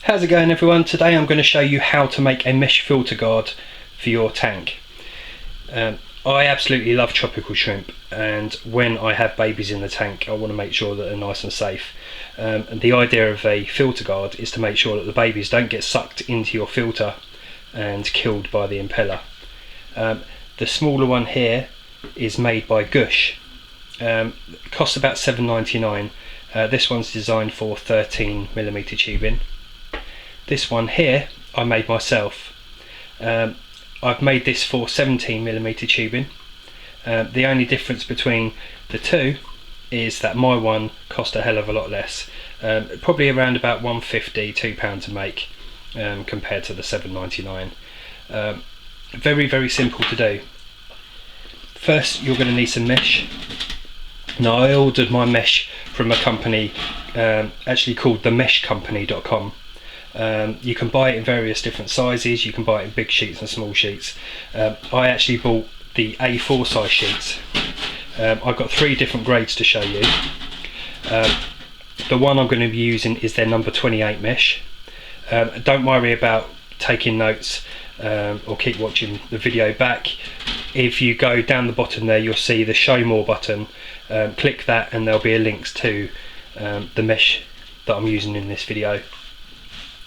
How's it going, everyone? Today I'm going to show you how to make a mesh filter guard for your tank. I absolutely love tropical shrimp, and when I have babies in the tank I want to make sure that they're nice and safe. And the idea of a filter guard is to make sure that the babies don't get sucked into your filter and killed by the impeller. The smaller one here is made by Gush. It costs about $7.99. This one's designed for 13mm tubing. This one here I made myself. I've made this for 17mm tubing. The only difference between the two is that my one cost a hell of a lot less, probably around about £1.50, £2 to make, compared to the $7.99. Very simple to do. First you're going to need some mesh. Now I ordered my mesh from a company actually called themeshcompany.com. You can buy it in various different sizes. You can buy it in big sheets and small sheets. I actually bought the A4 size sheets. I've got 3 different grades to show you. The one I'm going to be using is their number 28 mesh. Don't worry about taking notes or keep watching the video back. If you go down the bottom there, you'll see the show more button. Click that and there'll be a link to the mesh that I'm using in this video.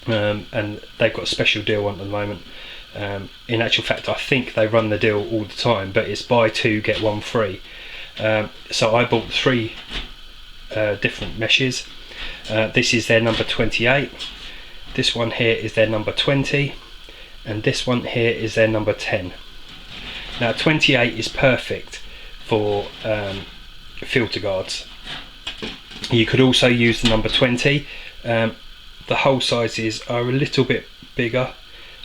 And they've got a special deal on at the moment. In actual fact, I think they run the deal all the time, but it's buy 2 get 1 free. So I bought 3 different meshes. This is their number 28, this one here is their number 20, and this one here is their number 10. Now 28 is perfect for filter guards. You could also use the number 20. The hole sizes are a little bit bigger,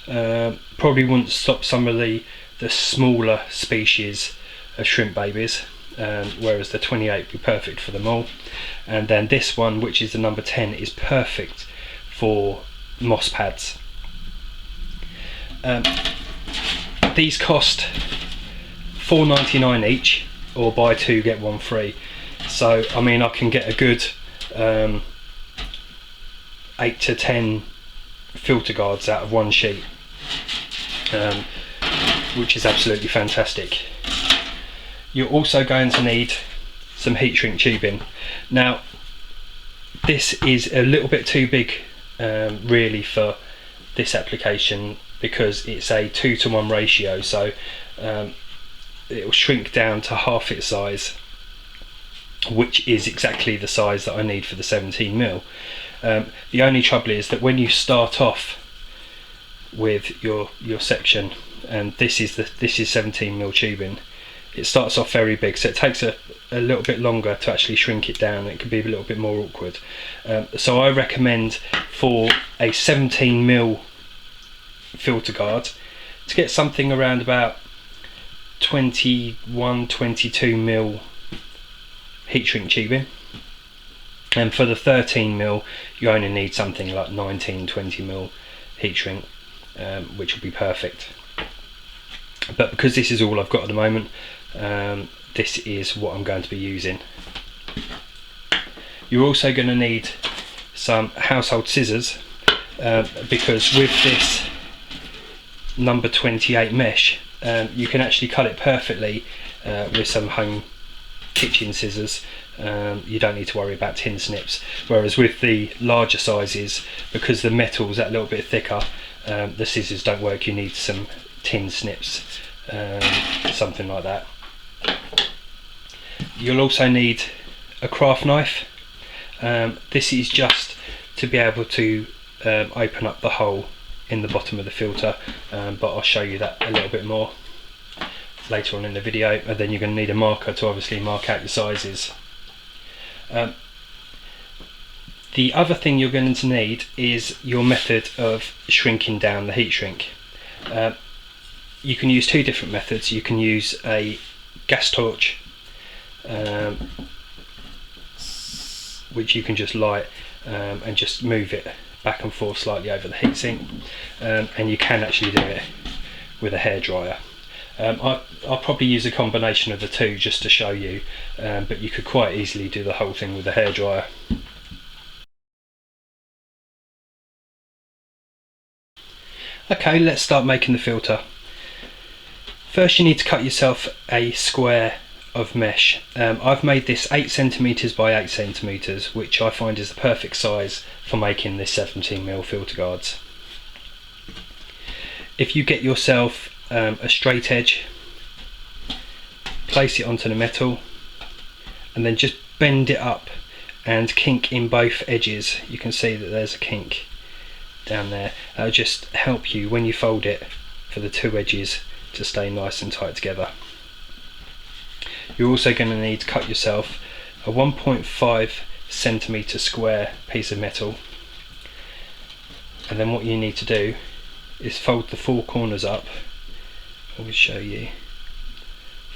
probably wouldn't stop some of the smaller species of shrimp babies, whereas the 28 would be perfect for them all. And then this one, which is the number 10, is perfect for moss pads. These cost $4.99 each, or buy 2 get 1 free. So I mean I can get a good 8 to 10 filter guards out of one sheet, which is absolutely fantastic. You're also going to need some heat shrink tubing. Now this is a little bit too big really for this application, because it's a 2-to-1 ratio, so it will shrink down to half its size, which is exactly the size that I need for the 17mm. The only trouble is that when you start off with your section, and this is 17mm tubing, it starts off very big, so it takes a little bit longer to actually shrink it down. It can be a little bit more awkward. So I recommend for a 17mm filter guard to get something around about 21-22mm heat shrink tubing. And for the 13mm you only need something like 19-20mm heat shrink, which will be perfect. But because this is all I've got at the moment, this is what I'm going to be using. You're also going to need some household scissors, because with this number 28 mesh you can actually cut it perfectly with some home kitchen scissors. You don't need to worry about tin snips, whereas with the larger sizes, because the metal's that little bit thicker, the scissors don't work. You need some tin snips, something like that. You'll also need a craft knife. This is just to be able to open up the hole in the bottom of the filter, but I'll show you that a little bit more later on in the video. And then you're going to need a marker to obviously mark out your sizes. The other thing you're going to need is your method of shrinking down the heat shrink. You can use 2 different methods. You can use a gas torch, which you can just light and just move it back and forth slightly over the heatsink, and you can actually do it with a hairdryer. I'll probably use a combination of the two just to show you, but you could quite easily do the whole thing with a hairdryer. Okay, let's start making the filter. First you need to cut yourself a square of mesh. I've made this 8 centimeters by 8 centimeters, which I find is the perfect size for making this 17mm filter guards. If you get yourself a straight edge, place it onto the metal and then just bend it up and kink in both edges. You can see that there's a kink down there. That'll just help you when you fold it for the two edges to stay nice and tight together. You're also going to need to cut yourself a 1.5 centimeter square piece of metal, and then what you need to do is fold the four corners up. I will show you.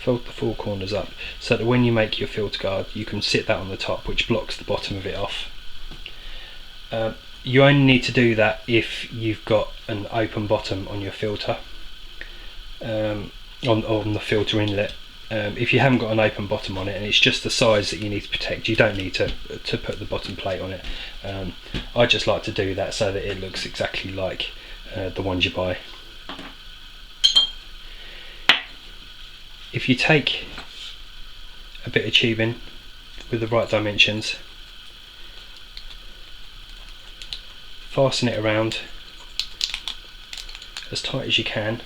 Fold the four corners up so that when you make your filter guard you can sit that on the top, which blocks the bottom of it off. You only need to do that if you've got an open bottom on your filter, on the filter inlet. If you haven't got an open bottom on it and it's just the size that you need to protect, you don't need to put the bottom plate on it. I just like to do that so that it looks exactly like the ones you buy. If you take a bit of tubing with the right dimensions, fasten it around as tight as you can,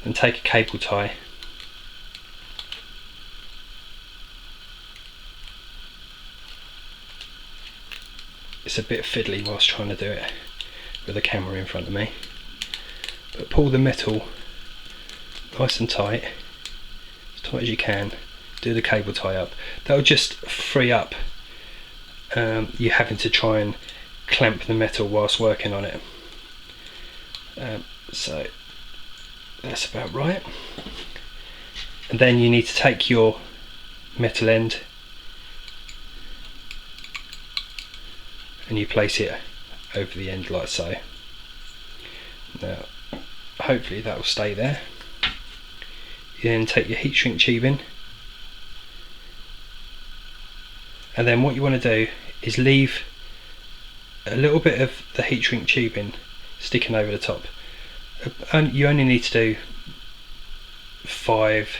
and take a cable tie it's a bit fiddly whilst trying to do it with the camera in front of me, but pull the metal nice and tight as you can, do the cable tie up. That'll just free up you having to try and clamp the metal whilst working on it. So that's about right. And then you need to take your metal end and you place it over the end like so. Now hopefully that will stay there. You then take your heat shrink tubing, and then what you want to do is leave a little bit of the heat shrink tubing sticking over the top. And you only need to do 5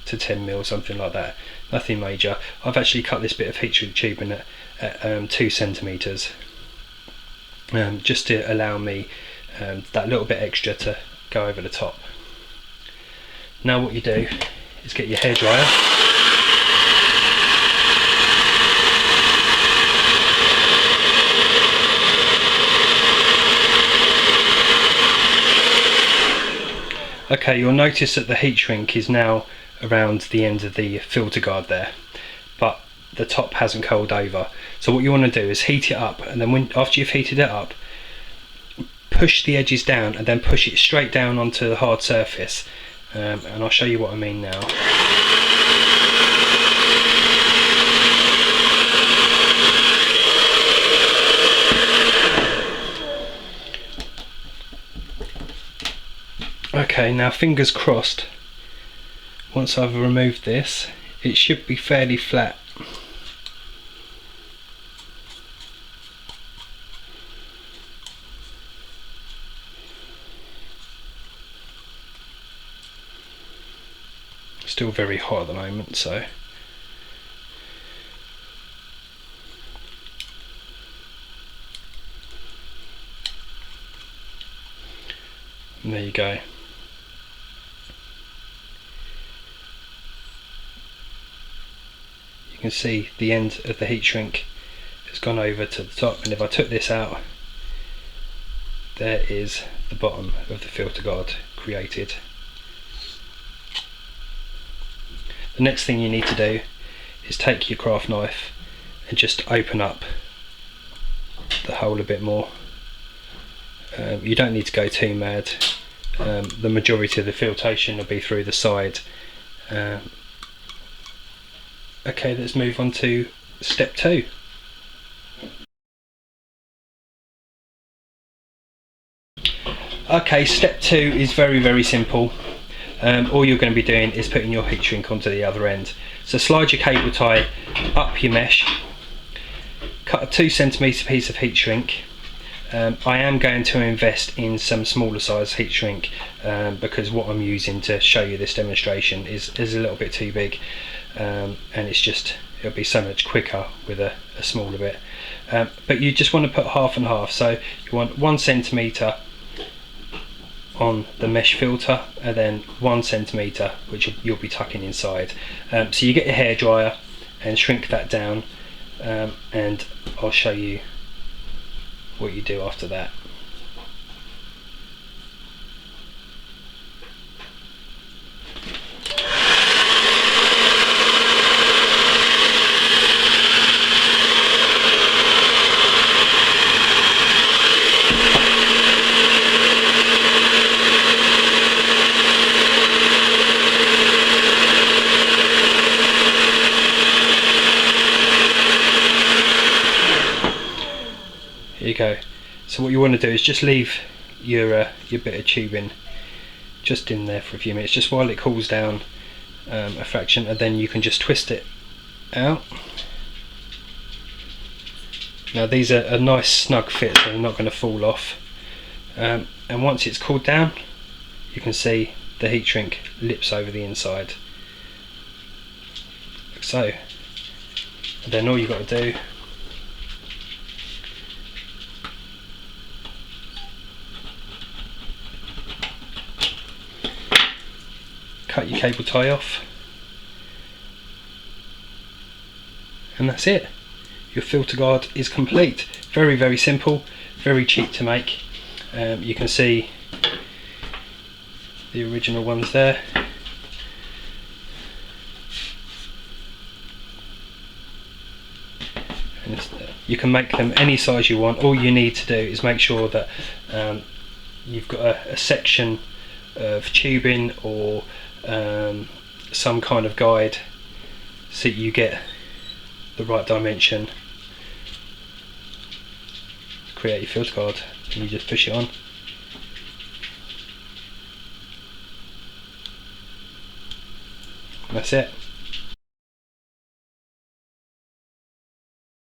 to 10 mil, something like that, nothing major. I've actually cut this bit of heat shrink tubing at 2 centimeters, just to allow me that little bit extra to go over the top. Now what you do is get your hairdryer, okay, you'll notice that the heat shrink is now around the end of the filter guard there, but the top hasn't curled over. So what you want to do is heat it up, and then after you've heated it up, push the edges down and then push it straight down onto the hard surface. And I'll show you what I mean now. Okay, now fingers crossed, once I've removed this, it should be fairly flat. Still very hot at the moment, so and there you go. You can see the end of the heat shrink has gone over to the top, and if I took this out, there is the bottom of the filter guard created. The next thing you need to do is take your craft knife and just open up the hole a bit more. You don't need to go too mad. The majority of the filtration will be through the side. Okay, let's move on to step 2. Okay, step 2 is very simple. All you're going to be doing is putting your heat shrink onto the other end. So slide your cable tie up your mesh, cut a 2 centimeter piece of heat shrink, I am going to invest in some smaller size heat shrink because what I'm using to show you this demonstration is a little bit too big, and it'll be so much quicker with a smaller bit. But you just want to put half and half, so you want 1 centimetre on the mesh filter and then 1 centimetre which you'll be tucking inside. So you get your hairdryer and shrink that down, and I'll show you what you do after that. Here you go. So what you want to do is just leave your bit of tubing just in there for a few minutes, just while it cools down a fraction, and then you can just twist it out. Now these are a nice snug fit, so they're not going to fall off. And once it's cooled down, you can see the heat shrink lips over the inside, like so. And then all you've got to do cut your cable tie off, and that's it. Your filter guard is complete. Very, very simple, very cheap to make. You can see the original ones there. And you can make them any size you want. All you need to do is make sure that you've got a section of tubing or some kind of guide so you get the right dimension to create your filter guard, and you just push it on. And that's it.